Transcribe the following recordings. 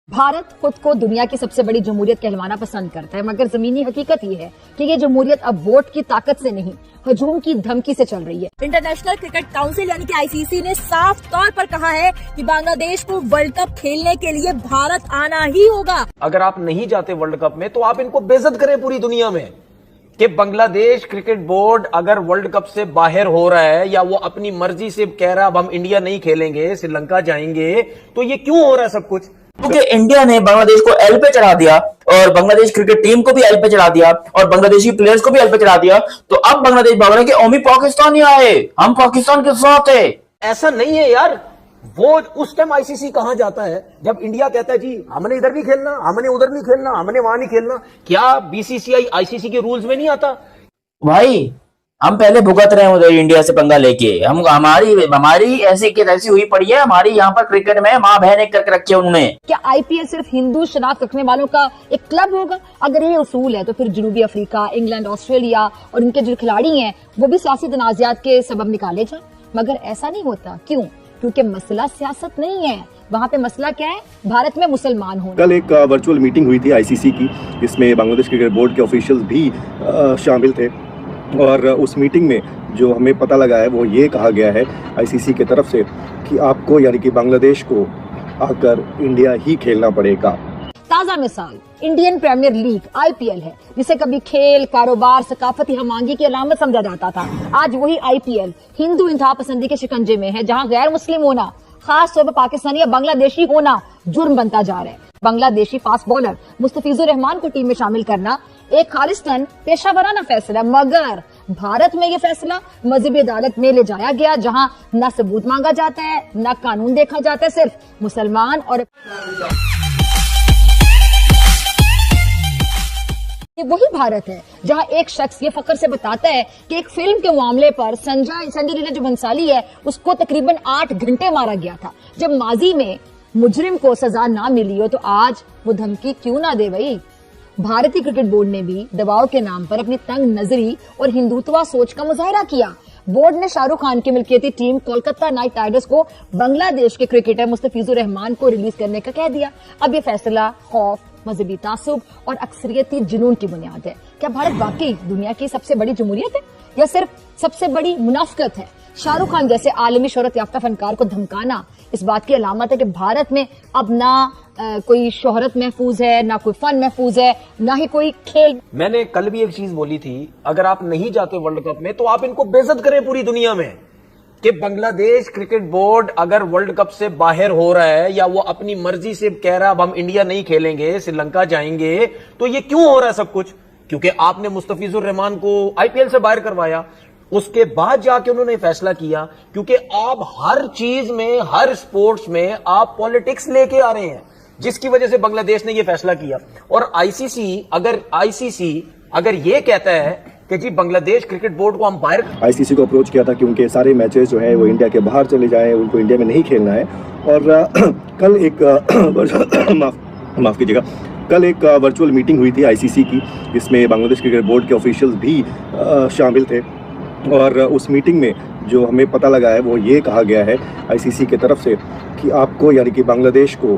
भारत खुद को दुनिया की सबसे बड़ी जमहूरियत कहलवाना पसंद करता है, मगर जमीनी हकीकत ये है कि ये जमहूरियत अब वोट की ताकत से नहीं, हजूम की धमकी से चल रही है। इंटरनेशनल क्रिकेट काउंसिल यानी कि आईसीसी ने साफ तौर पर कहा है कि बांग्लादेश को वर्ल्ड कप खेलने के लिए भारत आना ही होगा। अगर आप नहीं जाते वर्ल्ड कप में तो आप इनको बेइज्जत करें पूरी दुनिया में कि बांग्लादेश क्रिकेट बोर्ड अगर वर्ल्ड कप से बाहर हो रहा है या वो अपनी मर्जी से कह रहा है अब हम इंडिया नहीं खेलेंगे, श्रीलंका जाएंगे, तो ये क्यों हो रहा है सब कुछ? क्योंकि इंडिया ने बांग्लादेश को एल पे चढ़ा दिया और बांग्लादेश क्रिकेट टीम को भी एल पे चढ़ा दिया और बांग्लादेशी प्लेयर्स को भी एल पे चढ़ा दिया। तो अब बांग्लादेश भाग रहा है कि ओमी पाकिस्तान ही आए, हम पाकिस्तान के साथ है। ऐसा नहीं है यार। वो उस टाइम आईसीसी कहां जाता है जब इंडिया कहता है जी हमने इधर नहीं खेलना, हमने उधर नहीं खेलना, हमने वहां नहीं खेलना। क्या बीसीसीआई आईसीसी के रूल्स में नहीं आता? भाई हम पहले भुगत रहे हैं उधर इंडिया से पंगा लेके, हमारी ऐसी की तैसी हुई पड़ी है। हमारी यहाँ पर क्रिकेट में माँ बहन एक करके रखी है उन्होंने। क्या आईपीएल सिर्फ हिंदू शनाख्त रखने वालों का एक क्लब होगा? अगर ये उसूल है तो फिर जनूबी अफ्रीका, इंग्लैंड, ऑस्ट्रेलिया और इनके जो खिलाड़ी हैं वो भी सियासी तनाज़ात के सबब निकाले जाए, मगर ऐसा नहीं होता। क्यों? क्योंकि मसला सियासत नहीं है, वहाँ पे मसला क्या है? भारत में मुसलमान होना। कल एक वर्चुअल मीटिंग हुई थी आईसीसी की, जिसमें बांग्लादेश क्रिकेट बोर्ड के ऑफिशियल्स भी शामिल थे और उस मीटिंग में जो हमें पता लगा है वो ये कहा गया है आईसीसी की तरफ से कि आपको यानी कि बांग्लादेश को आकर इंडिया ही खेलना पड़ेगा। ताजा मिसाल इंडियन प्रीमियर लीग आईपीएल है, जिसे कभी खेल, कारोबार, सकाफती हमांगी की अलामत समझा जाता था। आज वही आईपीएल हिंदू इंतहा पसंदी के शिकंजे में है, जहां गैर मुस्लिम होना, खास तौर पर पाकिस्तानी या बांग्लादेशी होना जुर्म बनता जा रहा है। बांग्लादेशी फास्ट बॉलर मुस्तफिजुर रहमान को टीम में शामिल करना एक खालिस्तान पेशा वराना फैसला, मगर भारत में ये फैसला मजहबी अदालत में ले जाया गया, जहां न सबूत मांगा जाता है, न कानून देखा जाता है, सिर्फ मुसलमान और ये वही भारत है जहां एक शख्स ये फख्र से बताता है कि एक फिल्म के मामले पर संजय लीला जो बंसाली है उसको तकरीबन 8 घंटे मारा गया था। जब माजी में मुजरिम को सजा ना मिली हो तो आज वो धमकी क्यों ना दे? भाई भारतीय क्रिकेट बोर्ड ने भी दबाव के नाम पर अपनी तंग नजरी और हिंदुत्वा सोच का मुजाहरा किया। बोर्ड ने शाहरुख खान की मिल्कियती टीम कोलकाता नाइट राइडर्स को बांग्लादेश के क्रिकेटर मुस्तफिजुर रहमान को रिलीज करने का कह दिया। अब ये फैसला खौफ, मजहबी तासुब और अक्सरियती जुनून की बुनियाद है। क्या भारत वाकई दुनिया की सबसे बड़ी जमहूरियत है या सिर्फ सबसे बड़ी मुनाफिकत है? शाहरुख खान जैसे आलमी शोहरत याफ्ता फनकार को धमकाना इस बात की अलामत है कि भारत में अब ना कोई शोहरत महफूज है, ना कोई फन महफूज है, ना ही कोई खेल। मैंने कल भी एक चीज बोली थी, अगर आप नहीं जाते वर्ल्ड कप में तो आप इनको बेइज्जत करें पूरी दुनिया में कि बांग्लादेश क्रिकेट बोर्ड अगर वर्ल्ड कप से बाहर हो रहा है या वो अपनी मर्जी से कह रहा है अब हम इंडिया नहीं खेलेंगे, श्रीलंका जाएंगे, तो ये क्यों हो रहा है सब कुछ? क्योंकि आपने मुस्तफिजुर रहमान को आईपीएल से बाहर करवाया, उसके बाद जाके उन्होंने फैसला किया। क्योंकि आप हर चीज में, हर स्पोर्ट्स में आप पॉलिटिक्स लेके आ रहे हैं, जिसकी वजह से बांग्लादेश ने यह फैसला किया। और आईसीसी अगर ये कहता है कि जी बांग्लादेश क्रिकेट बोर्ड को हम बाहर, आईसीसी को अप्रोच किया था कि उनके सारे मैचेस जो है वो इंडिया के बाहर चले जाएं, उनको इंडिया में नहीं खेलना है। और कल एक माफ कीजिएगा, कल एक वर्चुअल मीटिंग हुई थी आईसीसी की, जिसमें बांग्लादेश क्रिकेट बोर्ड के ऑफिशियल्स भी शामिल थे और उस मीटिंग में जो हमें पता लगा है वो ये कहा गया है आईसीसी की तरफ से कि आपको यानी कि बांग्लादेश को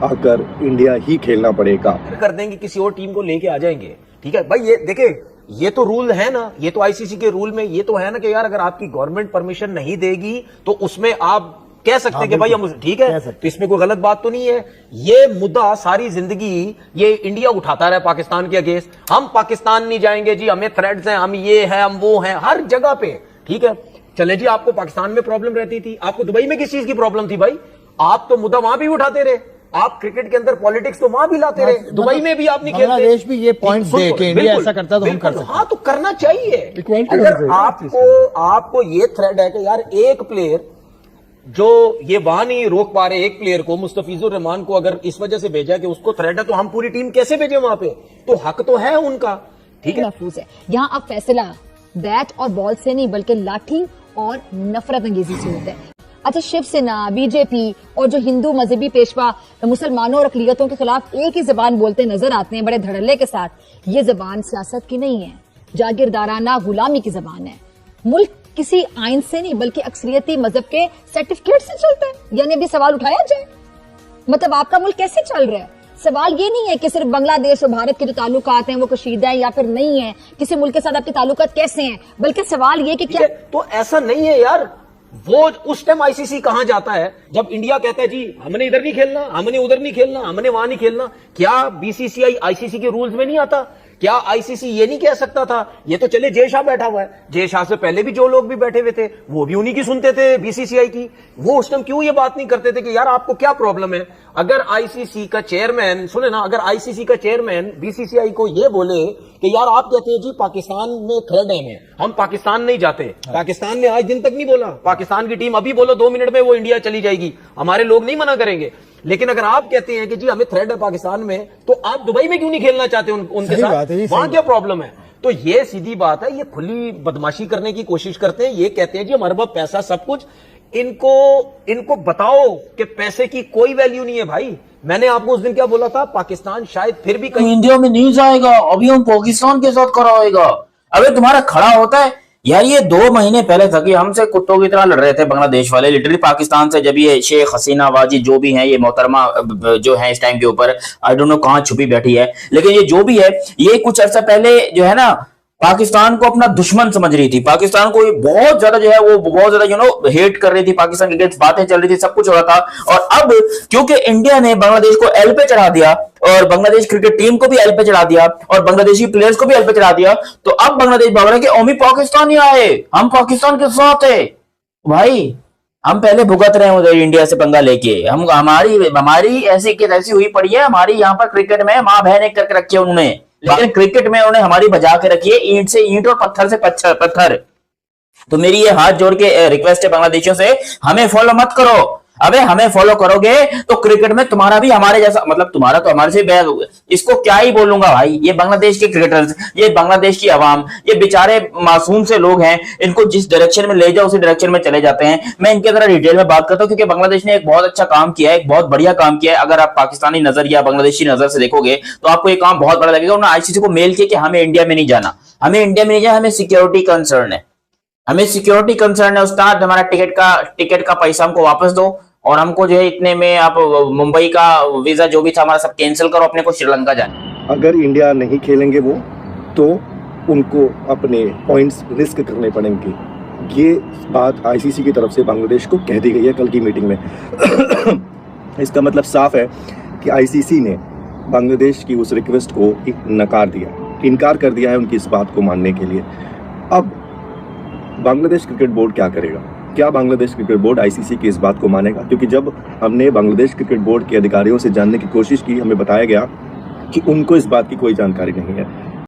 आकर इंडिया ही खेलना पड़ेगा। कर देंगे, किसी और टीम को लेके आ जाएंगे। ठीक है भाई, ये देखे, ये तो रूल है ना, ये तो आईसीसी के रूल में ये तो है ना कि यार अगर आपकी गवर्नमेंट परमिशन नहीं देगी तो उसमें आप कह सकते हैं कि भाई हम, ठीक है, तो इसमें कोई गलत बात तो नहीं है। ये मुद्दा सारी जिंदगी ये इंडिया उठाता रहा पाकिस्तान के अगेंस्ट, हम पाकिस्तान नहीं जाएंगे जी, हमें थ्रेट्स हैं, हम ये हैं, हम वो हैं, हर जगह पे। ठीक है, चले जी, आपको पाकिस्तान में प्रॉब्लम रहती थी, आपको दुबई में किस चीज की प्रॉब्लम थी भाई? आप तो मुद्दा वहां भी उठाते रहे, आप क्रिकेट के अंदर पॉलिटिक्स तो वहां भी लाते रहे, दुबई में भी आप नहीं खेलते। बांग्लादेश भी ये पॉइंट दे के इंडिया ऐसा करता तो हम कर सकते। हाँ, तो करना चाहिए। अगर आपको ये थ्रेड है कि यार एक प्लेयर जो ये वहां नहीं रोक पा रहे, एक प्लेयर को, मुस्तफिजुर रहमान को अगर इस वजह से भेजा कि उसको थ्रेड है, तो हम पूरी टीम कैसे भेजे वहां पे? तो हक तो है उनका। ठीक है, महफूज है। यहाँ अब फैसला बैट और बॉल से नहीं बल्कि लाठी और नफरत अंगेजी से होता है। अच्छा, शिवसेना, बीजेपी और जो हिंदू मजहबी पेशवा मुसलमानों और अकलियतों के खिलाफ एक ही जबान बोलते नजर आते हैं बड़े धड़ल्ले के साथ, ये जबान सियासत की नहीं है, जागीरदाराना गुलामी की जबान है। मुल्क किसी आइन से नहीं बल्कि अक्सरियती मजहब के सर्टिफिकेट से चलता है। यानी अभी सवाल उठाया जाए मतलब आपका मुल्क कैसे चल रहा है? सवाल ये नहीं है कि सिर्फ बांग्लादेश और भारत के जो ताल्लुकात हैं वो कशीदा है या फिर नहीं है, किसी मुल्क के साथ आपके ताल्लुकात कैसे हैं, बल्कि सवाल ये कि क्या तो ऐसा नहीं है यार। वो उस टाइम आईसीसी कहां जाता है जब इंडिया कहता है जी हमने इधर नहीं खेलना, हमने उधर नहीं खेलना, हमने वहां नहीं खेलना। क्या बीसीसीआई आईसीसी के रूल्स में नहीं आता? क्या आईसीसी ये नहीं कह सकता था? ये तो चले जय शाह बैठा हुआ है, जय शाह से पहले भी जो लोग भी बैठे हुए थे वो भी उन्हीं की सुनते थे बीसीसीआई की। वो उस टाइम क्यों ये बात नहीं करते थे कि यार आपको क्या प्रॉब्लम है? अगर आईसीसी का चेयरमैन, सुने ना, अगर आईसीसी का चेयरमैन बीसीसीआई को ये बोले कि यार आप कहते हैं जी पाकिस्तान में थ्रेड है, हम पाकिस्तान नहीं जाते, पाकिस्तान ने आज दिन तक नहीं बोला, पाकिस्तान की टीम अभी बोलो 2 मिनट में वो इंडिया चली जाएगी, हमारे लोग नहीं मना करेंगे। लेकिन अगर आप कहते हैं कि जी हमें थ्रेड है पाकिस्तान में, तो आप दुबई में क्यों नहीं खेलना चाहते उनके साथ? वहां क्या प्रॉब्लम है? तो ये सीधी बात है, ये खुली बदमाशी करने की कोशिश करते हैं। ये कहते हैं जी हमारे पास पैसा सब कुछ, इनको बताओ कि पैसे की कोई वैल्यू नहीं है भाई। मैंने आपको उस दिन क्या बोला था, पाकिस्तान शायद फिर भी कहीं इंडिया में नहीं जाएगा, अभी हम पाकिस्तान के साथ खड़ा होएगा। अबे तुम्हारा खड़ा होता है यार। ये 2 महीने पहले था कि हमसे कुत्तों की तरह लड़ रहे थे बांग्लादेश वाले, लिटरली पाकिस्तान से। जब ये शेख हसीना वाजी जो भी हैं, ये मोहतरमा जो है इस टाइम के ऊपर, आई डोंट नो कहां छुपी बैठी है, लेकिन ये जो भी है, ये कुछ अर्सा पहले जो है ना पाकिस्तान को अपना दुश्मन समझ रही थी। पाकिस्तान को बहुत ज्यादा जो है वो बहुत ज्यादा हेट कर रही थी, पाकिस्तान के अगेंस्ट बातें चल रही थी, सब कुछ हो रहा था। और अब क्योंकि इंडिया ने बांग्लादेश को एल पे चढ़ा दिया और बांग्लादेश क्रिकेट टीम को भी एल पे चढ़ा दिया और बांग्लादेशी प्लेयर्स को भी एल पे चढ़ा दिया, तो अब बांग्लादेश भाग रहा है कि ओमी पाकिस्तान ही आए, हम पाकिस्तान के साथ है। भाई हम पहले भुगत रहे हैं उधर इंडिया से पंगा लेके, हमारी ऐसी की तैसी हुई पड़ी है। हमारी यहाँ पर क्रिकेट में माँ बहन एक करके रखी है उन्होंने, लेकिन क्रिकेट में उन्होंने हमारी बजा के रखी है ईंट से ईंट और पत्थर से पत्थर। तो मेरी ये हाथ जोड़ के रिक्वेस्ट है बांग्लादेशियों से, हमें फॉलो मत करो। अबे हमें फॉलो करोगे तो क्रिकेट में तुम्हारा भी हमारे जैसा, मतलब तुम्हारा तो हमारे से, इसको क्या ही बोलूंगा भाई। ये बांग्लादेश के क्रिकेटर्स, ये बांग्लादेश की आवाम, ये बेचारे मासूम से लोग हैं, इनको जिस डायरेक्शन में ले जाओ उसी डायरेक्शन में चले जाते हैं। मैं इनके जरा डिटेल में बात करता हूँ, क्योंकि बांग्लादेश ने एक बहुत अच्छा काम किया है, एक बहुत बढ़िया काम किया है। अगर आप पाकिस्तानी नजर या बांग्लादेशी नजर से देखोगे तो आपको ये काम बहुत बड़ा लगेगा। उन्होंने आईसीसी को मेल किया कि हमें इंडिया में नहीं जाना, हमें इंडिया में नहीं जाना, हमें सिक्योरिटी कंसर्न है, हमें सिक्योरिटी कंसर्न है उस्ताद। हमारा टिकट का पैसा हमको वापस दो और हमको जो है इतने में आप मुंबई का वीजा जो भी था हमारा सब कैंसिल करो, अपने को श्रीलंका जाए। अगर इंडिया नहीं खेलेंगे वो, तो उनको अपने पॉइंट्स रिस्क करने पड़ेंगे। ये बात आईसीसी की तरफ से बांग्लादेश को कह दी गई है कल की मीटिंग में। इसका मतलब साफ है कि आईसीसी ने बांग्लादेश की उस रिक्वेस्ट को नकार दिया, इनकार कर दिया है उनकी इस बात को मानने के लिए। अब बांग्लादेश क्रिकेट बोर्ड क्या करेगा? क्या बांग्लादेश क्रिकेट बोर्ड आईसीसी की इस बात को मानेगा? क्योंकि जब हमने बांग्लादेश क्रिकेट बोर्ड के अधिकारियों से जानने की कोशिश की, हमें बताया गया कि उनको इस बात की कोई जानकारी नहीं है।